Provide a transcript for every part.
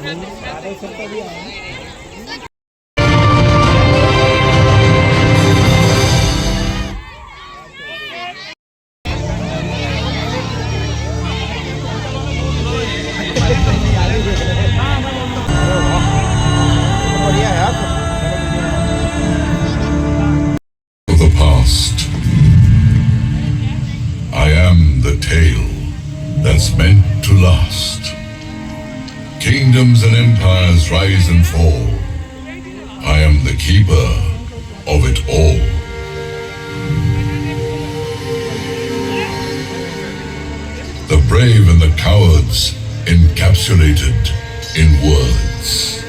Of the past, I am the tale that's meant to last. Kingdoms and empires rise and fall. I am the keeper of it all. The brave and the cowards encapsulated in words.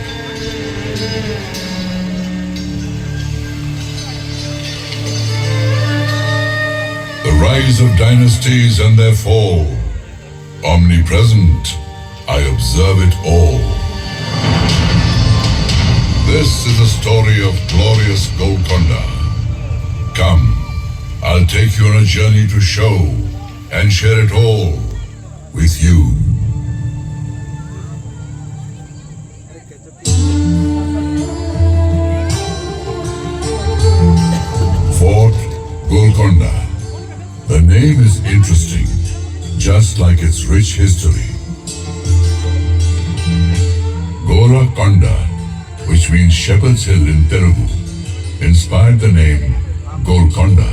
The rise of dynasties and their fall. Omnipresent, I observe it all. This is the story of glorious Golconda. Come, I'll take you on a journey to show and share it all with you. Fort Golconda. The name is interesting, just like its rich history. Golconda, which means Shepherd's Hill in Telugu, inspired the name Golconda.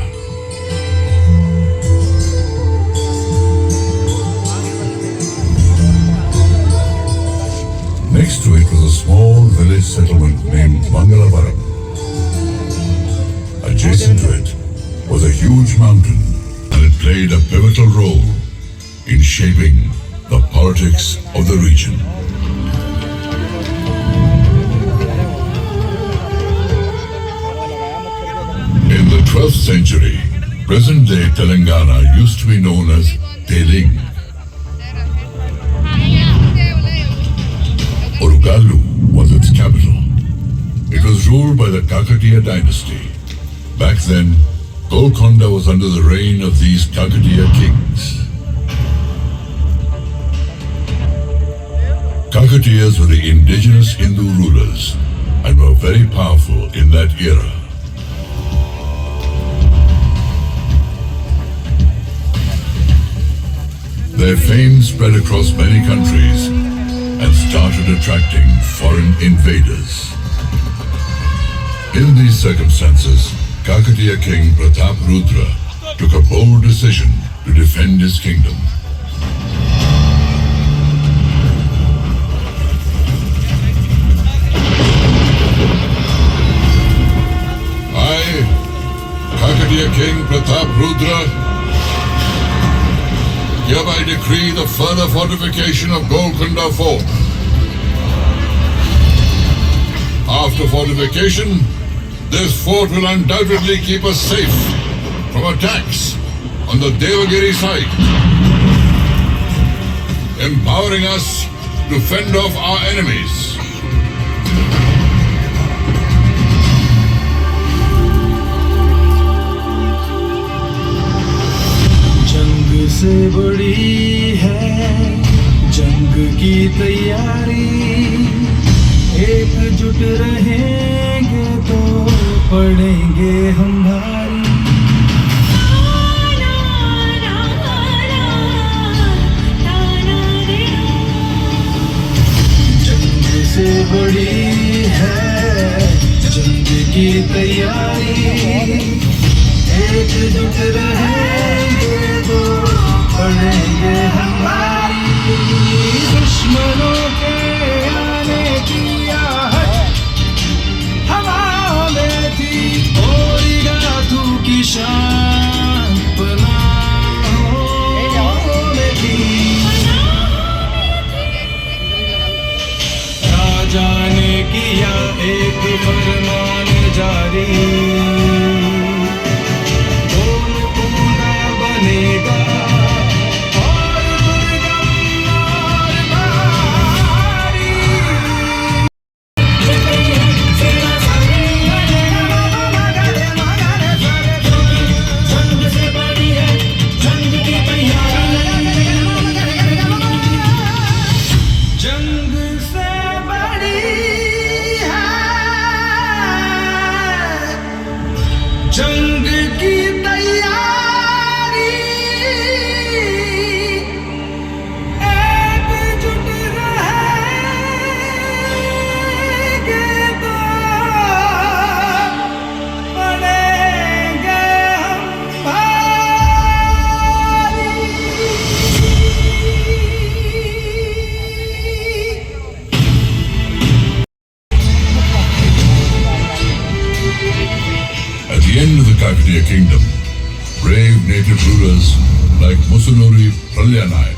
Next to it was a small village settlement named Mangalavaram. Adjacent to it was a huge mountain, and it played a pivotal role in shaping the politics of the region. In the 12th century, present-day Telangana used to be known as Teling. Orugallu was its capital. It was ruled by the Kakatiya dynasty. Back then, Golconda was under the reign of these Kakatiya kings. Kakatiyas were the indigenous Hindu rulers and were very powerful in that era. Their fame spread across many countries and started attracting foreign invaders. In these circumstances, Kakatiya King Pratap Rudra took a bold decision to defend his kingdom. I, Kakatiya King Pratap Rudra, hereby decree the further fortification of Golconda Fort. After fortification, this fort will undoubtedly keep us safe from attacks on the Devagiri side, empowering us to fend off our enemies. जंग से बड़ी है जंग की तैयारी, एकजुट रहेंगे तो पड़ेंगे हम भारी। जंग से बड़ी है जंग की तैयारी, एकजुट रहेंगे तो पड़ेंगे हम भारी। दुश्मनों के आने की आहट हवा में थी, ओरिगा तू की शान पनाहों में थी। राजा ने किया एक फरमान जारी, जंग से Kshatriya kingdom, brave native rulers like Musunuri Pralyanayak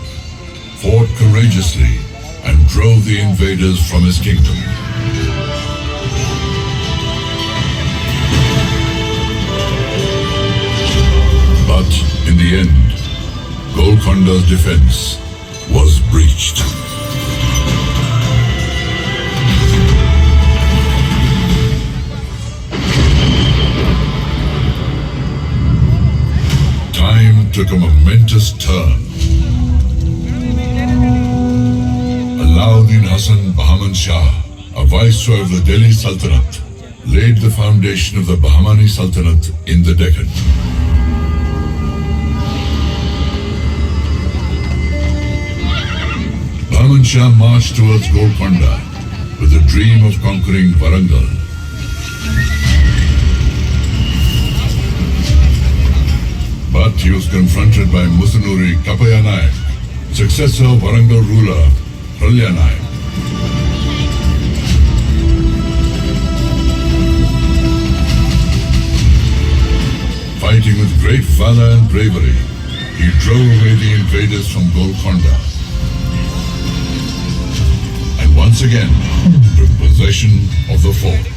fought courageously and drove the invaders from his kingdom. But in the end, Golconda's defense was breached. Time took a momentous turn. Alauddin Hassan Bahman Shah, a viceroy of the Delhi Sultanate, laid the foundation of the Bahmani Sultanate in the Deccan. Bahman Shah marched towards Golconda with the dream of conquering Warangal. But he was confronted by Musunuri Kapayanayak, successor of Warangal ruler Pralyanayak. Fighting with great valor and bravery, he drove away the invaders from Golconda and once again took possession of the fort.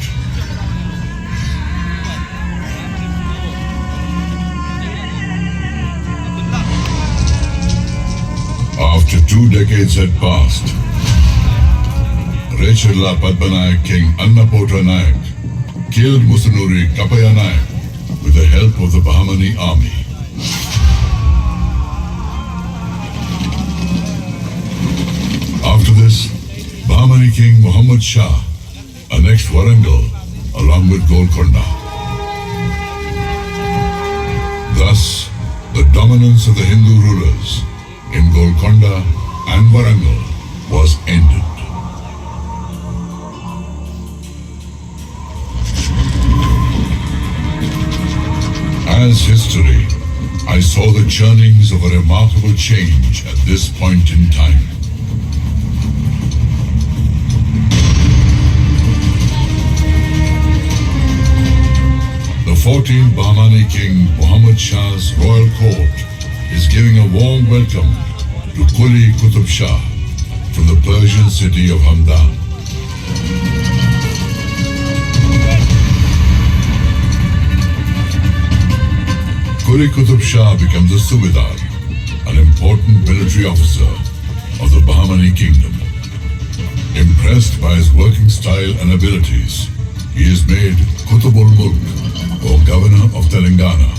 After 2 decades had passed, Rechirla Padmanayak King Annapota Nayak killed Musunuri Kapayanayak with the help of the Bahmani army. After this, Bahmani King Muhammad Shah annexed Warangal along with Golconda. Thus, the dominance of the Hindu rulers in Golconda and Warangal was ended. As history, I saw the churnings of a remarkable change at this point in time. The 14th Bahmani King Muhammad Shah's royal court is giving a warm welcome to Quli Qutub Shah from the Persian city of Hamdan. Quli Qutub Shah becomes a Subedar, an important military officer of the Bahmani kingdom. Impressed by his working style and abilities, he is made Qutubul Mulk, or Governor of Telangana,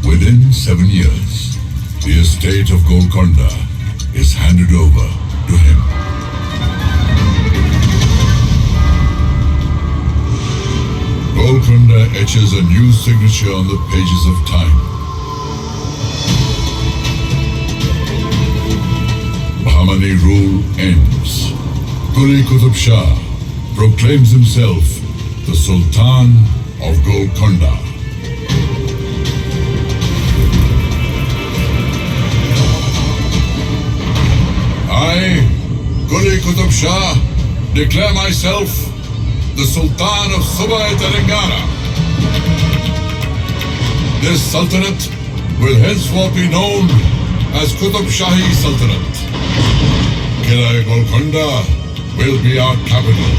within 7 years. The estate of Golconda is handed over to him. Golconda etches a new signature on the pages of time. Bahmani rule ends. Quli Qutub Shah proclaims himself the Sultan of Golconda. I, Quli Qutub Shah, declare myself the Sultan of Subai Telangana. This Sultanate will henceforth be known as Qutub Shahi Sultanate. Qila'e Golconda will be our capital.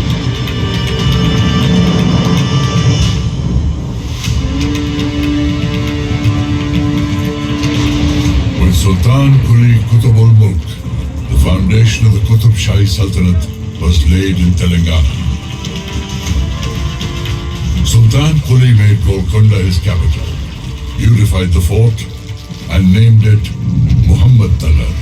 With Sultan Quli Qutubul Mulk, the foundation of the Qutub Shahi Sultanate was laid in Telangana. Sultan Quli made Golconda his capital, beautified the fort, and named it Muhammad Nagar.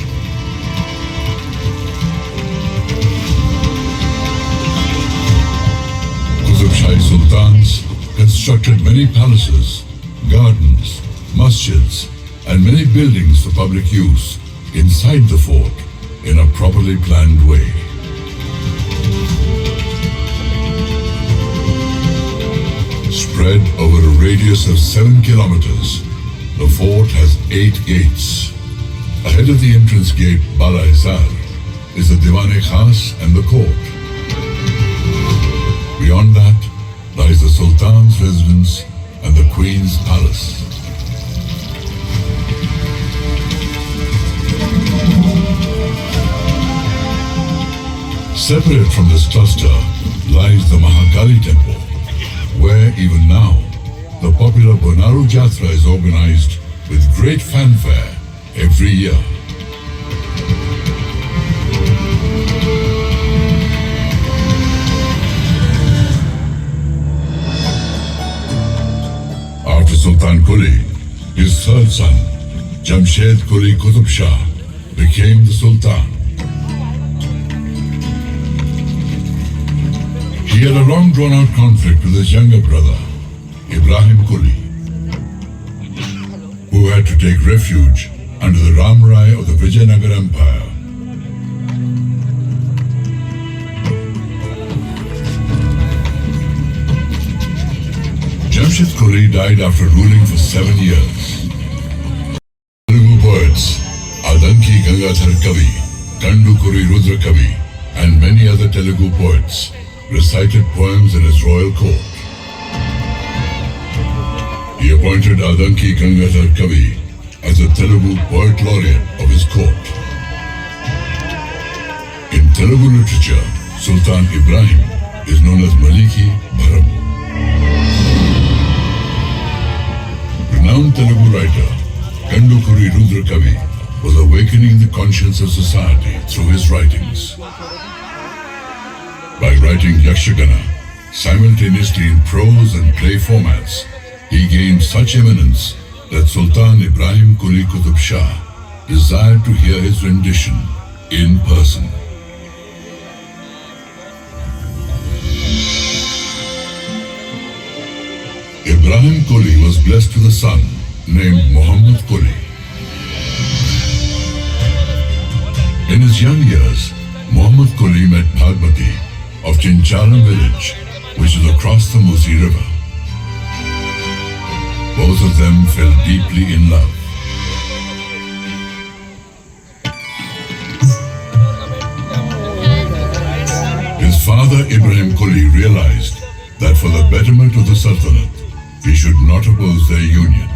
Qutub Shahi Sultans constructed many palaces, gardens, masjids, and many buildings for public use inside the fort in a properly planned way. Spread over a radius of 7 kilometers, the fort has 8 gates. Ahead of the entrance gate, Bala Hizar, is the Diwan-e Khas and the court. Beyond that lies the Sultan's residence and the Queen's palace. Separate from this cluster lies the Mahakali temple, where even now the popular Bonaru Jatra is organized with great fanfare every year. After Sultan Quli, his third son, Jamshed Quli Qutub Shah, became the Sultan. He had a long drawn-out conflict with his younger brother, Ibrahim Quli, who had to take refuge under the Ramrai of the Vijayanagar Empire. Jamshed Quli died after ruling for 7 years. Telugu poets Adanki Gangadhar Kavi, Kandukuri Rudra Kavi, and many other Telugu poets recited poems in his royal court. He appointed Adanki Gangadhar Kavi as the Telugu poet laureate of his court. In Telugu literature, Sultan Ibrahim is known as Maliki Bharam. Renowned Telugu writer Kandukuri Rudra Kavi was awakening the conscience of society through his writings. By writing Yakshagana simultaneously in prose and play formats, he gained such eminence that Sultan Ibrahim Quli Qutub Shah desired to hear his rendition in person. Ibrahim Quli was blessed with a son named Muhammad Quli. In his young years, Muhammad Quli met Bhagmati of Chincharam village, which is across the Musi River. Both of them fell deeply in love. His father Ibrahim Quli realized that for the betterment of the Sultanate, he should not oppose their union.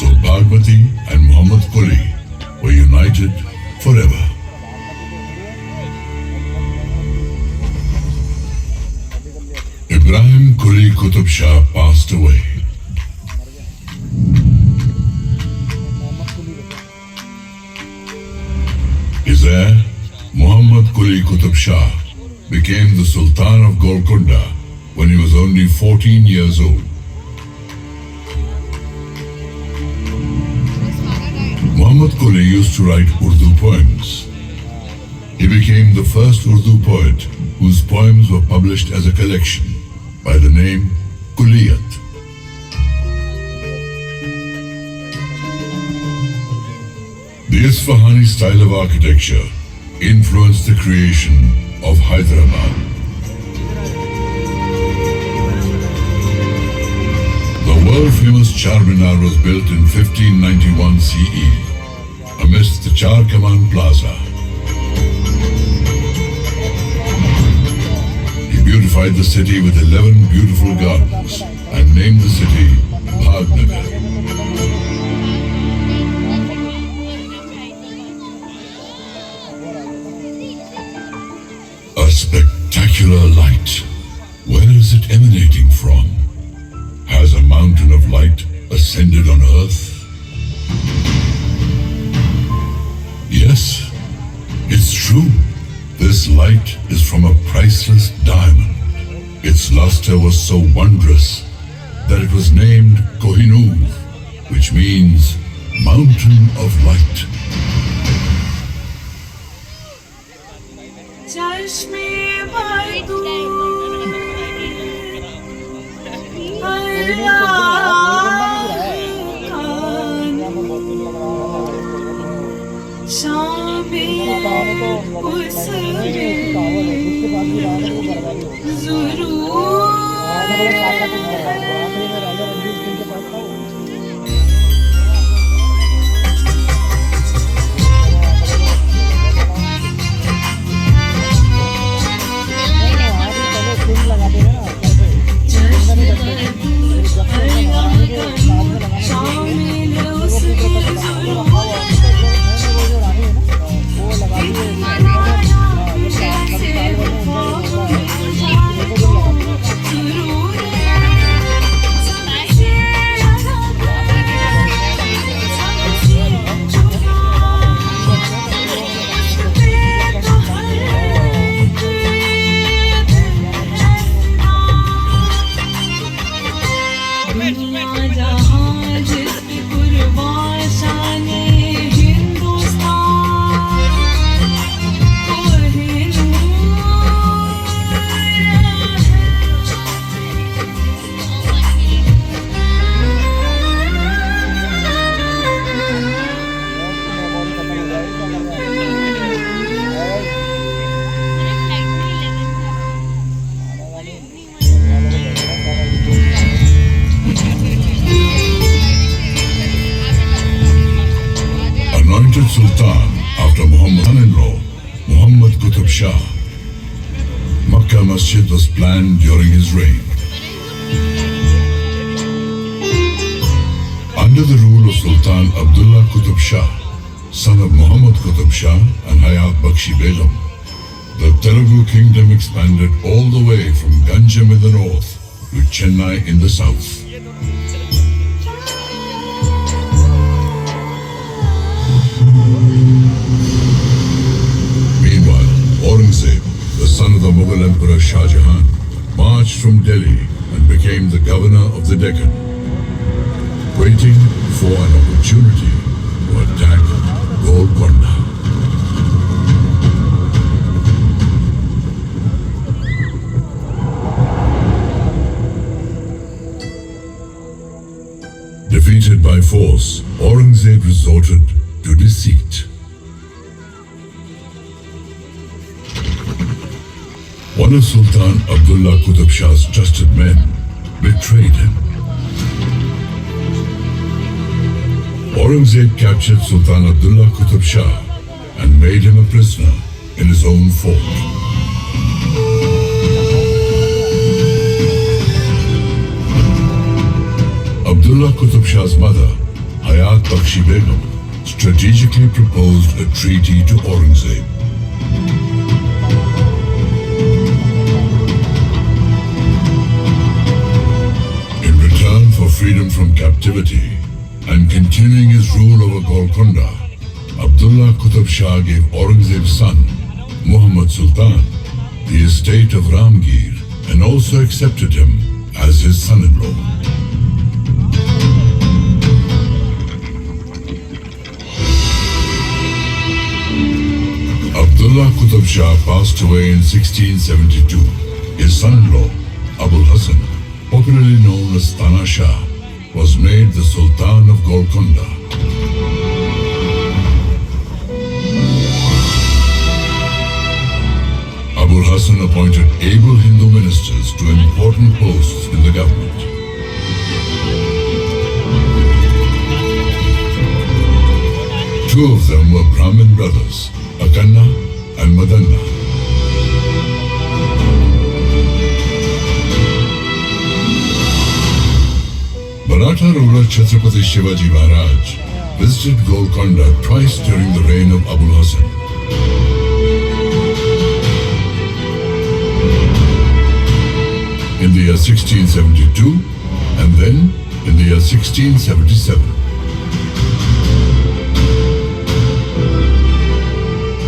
So Bhagmati and Muhammad Quli were united forever. Ibrahim Quli Qutub Shah passed away. His heir, Muhammad Quli Qutub Shah, became the Sultan of Golconda when he was only 14 years old. Muhammad Quli used to write Urdu poems. He became the first Urdu poet whose poems were published as a collection by the name Quliyat. The Isfahani style of architecture influenced the creation of Hyderabad. The world-famous Charminar was built in 1591 CE amidst the Char Kaman Plaza. He beautified the city with 11 beautiful gardens and named the city Bhagnagar. A spectacular light. Where is it emanating from? Has a mountain of light ascended on earth? Yes, it's true. This light is from a priceless diamond. Its luster was so wondrous that it was named Kohinoor, which means mountain of light. Thank you. Sultan after Muhammad's son-in-law, Muhammad Qutb Shah. Makkah Masjid was planned during his reign. Under the rule of Sultan Abdullah Qutb Shah, son of Muhammad Qutb Shah and Hayat Bakshi Begum, the Telugu kingdom expanded all the way from Ganjam in the north to Chennai in the south. Meanwhile, Aurangzeb, the son of the Mughal Emperor Shah Jahan, marched from Delhi and became the governor of the Deccan, waiting for an opportunity to attack Golconda. Defeated by force, Aurangzeb resorted to deceit. One of Sultan Abdullah Qutb Shah's trusted men betrayed him. Aurangzeb captured Sultan Abdullah Qutb Shah and made him a prisoner in his own fort. Abdullah Qutb Shah's mother, Hayat Bakshi Begum, strategically proposed a treaty to Aurangzeb. In return for freedom from captivity and continuing his rule over Golconda, Abdullah Qutb Shah gave Aurangzeb's son, Muhammad Sultan, the estate of Ramgir and also accepted him as his son-in-law. Abdullah Qutb Shah passed away in 1672. His son-in-law, Abul Hassan, popularly known as Tana Shah, was made the Sultan of Golconda. Abul Hassan appointed able Hindu ministers to important posts in the government. Two of them were Brahmin brothers, Akanna and Madanna. Maratha ruler Chhatrapati Shivaji Maharaj visited Golconda twice during the reign of Abul Hassan. In the year 1672 and then in the year 1677.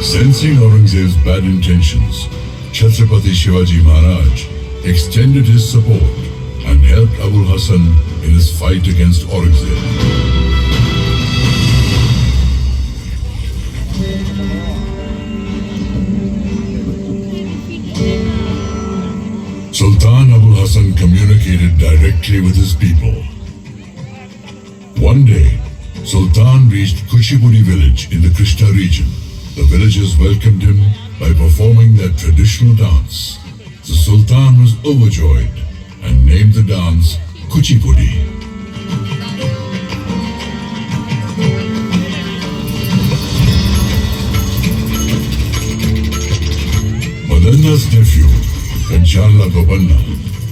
Sensing Aurangzeb's bad intentions, Chhatrapati Shivaji Maharaj extended his support and helped Abul Hassan in his fight against Aurangzeb. Sultan Abul Hassan communicated directly with his people. One day, Sultan reached Kuchipudi village in the Krishna region. The villagers welcomed him by performing their traditional dance. The Sultan was overjoyed and named the dance Kuchipudi. Madanna's nephew, Kanchala Gopanna,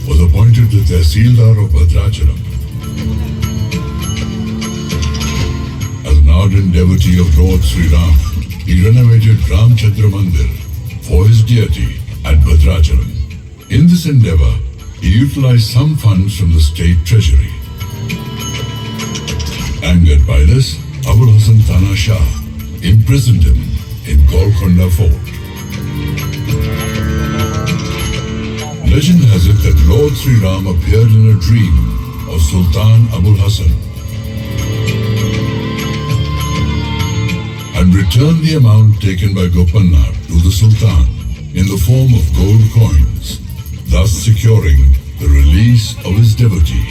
was appointed the Tehsildar of Bhadrachalam. As an ardent devotee of Lord Sri Ram, he renovated Ramchandra Mandir for his deity at Bhadrachalam. In this endeavor, he utilized some funds from the state treasury. Angered by this, Abul Hassan Tana Shah imprisoned him in Golconda Fort. Legend has it that Lord Sri Ram appeared in a dream of Sultan Abul Hassan and returned the amount taken by Gopanna to the Sultan in the form of gold coins, thus securing the release of his devotee.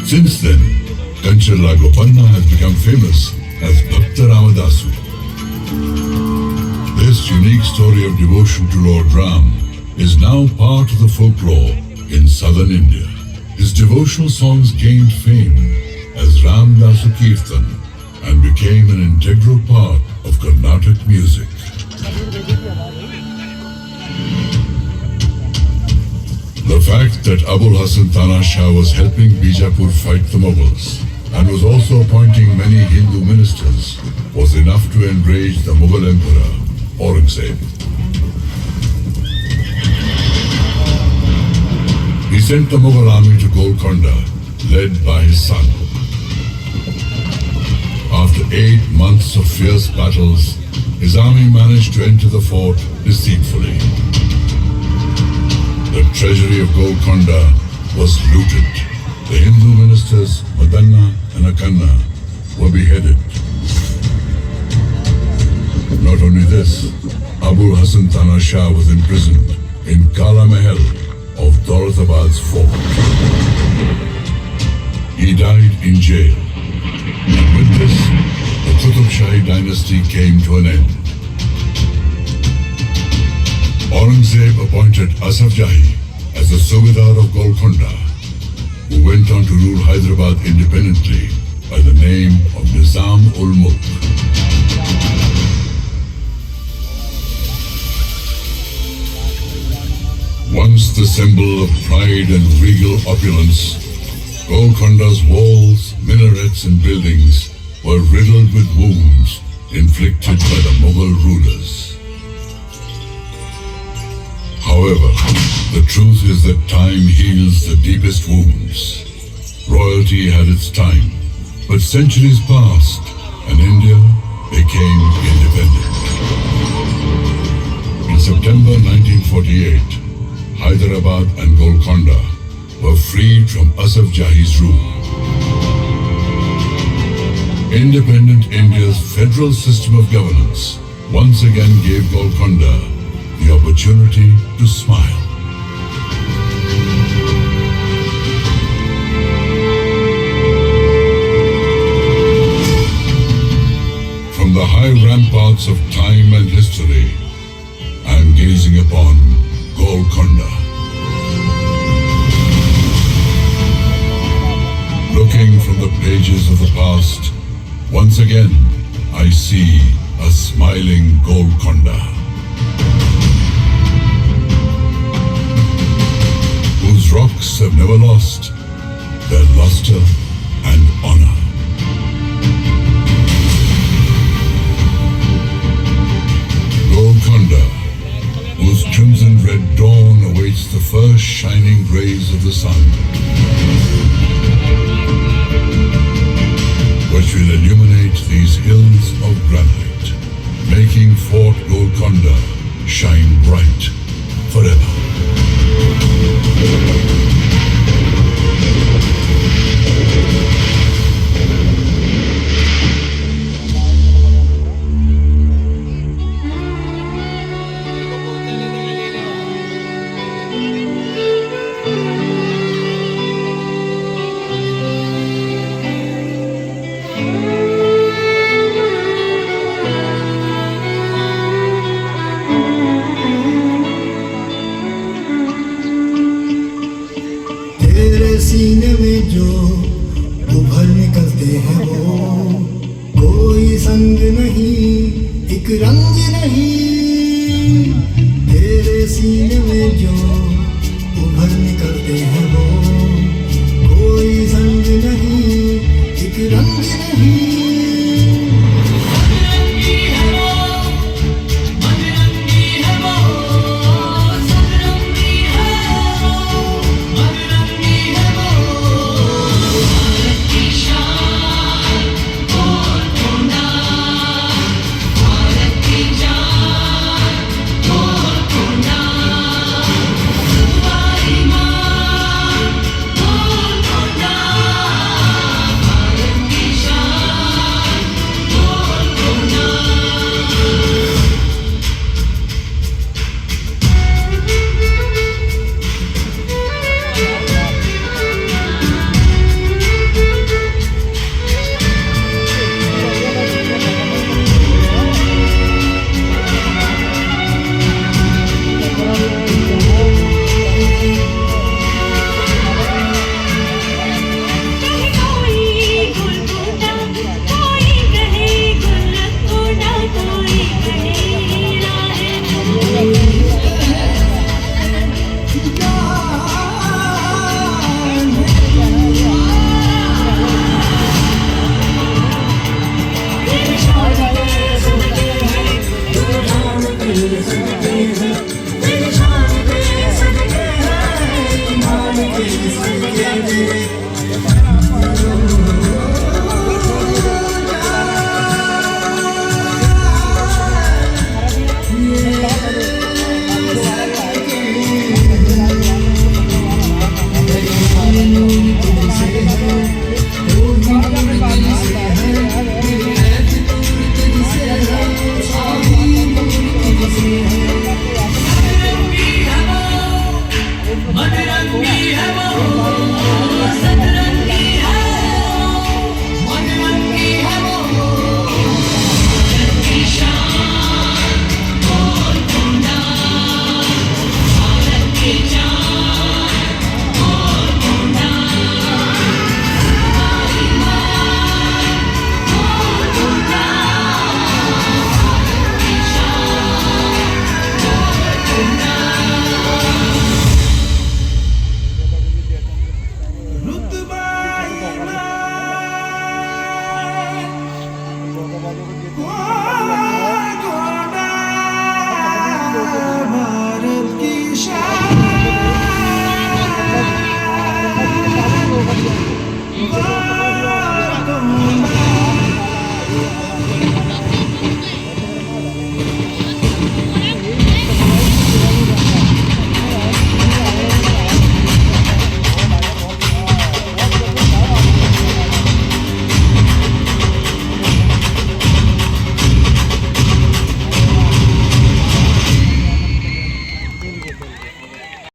Since then, Kanchala Gopanna has become famous as Bhakta Ramadasu. This unique story of devotion to Lord Ram is now part of the folklore in southern India. His devotional songs gained fame Ramdasu Kirtan and became an integral part of Carnatic music. The fact that Abul Hasan Tana Shah was helping Bijapur fight the Mughals and was also appointing many Hindu ministers was enough to enrage the Mughal emperor Aurangzeb. He sent the Mughal army to Golconda, led by his son. After 8 months of fierce battles, his army managed to enter the fort deceitfully. The treasury of Golconda was looted. The Hindu ministers Madanna and Akanna were beheaded. Not only this, Abul Hasan Tana Shah was imprisoned in Kala Mahal of Daulatabad's fort. He died in jail. And with this, the Qutub Shahi dynasty came to an end. Aurangzeb appointed Asaf Jahi as the Subedar of Golconda, who went on to rule Hyderabad independently by the name of Nizam-ul-Mulk. Once the symbol of pride and regal opulence, Golconda's walls, minarets and buildings were riddled with wounds inflicted by the Mughal rulers. However, the truth is that time heals the deepest wounds. Royalty had its time, but centuries passed and India became independent. In September 1948, Hyderabad and Golconda were freed from Asaf Jahi's rule. Independent India's federal system of governance once again gave Golconda the opportunity to smile. From the high ramparts of time and history, I am gazing upon Golconda. Looking from the pages of the past, once again I see a smiling Golconda, whose rocks have never lost their luster and honor. Golconda, whose crimson red dawn awaits the first shining rays of the sun, which will illuminate these hills of granite, making Fort Golconda shine bright forever. सीने में जो उभर निकलते हैं वो कोई संग नहीं, एक रंग नहीं। तेरे सीने में जो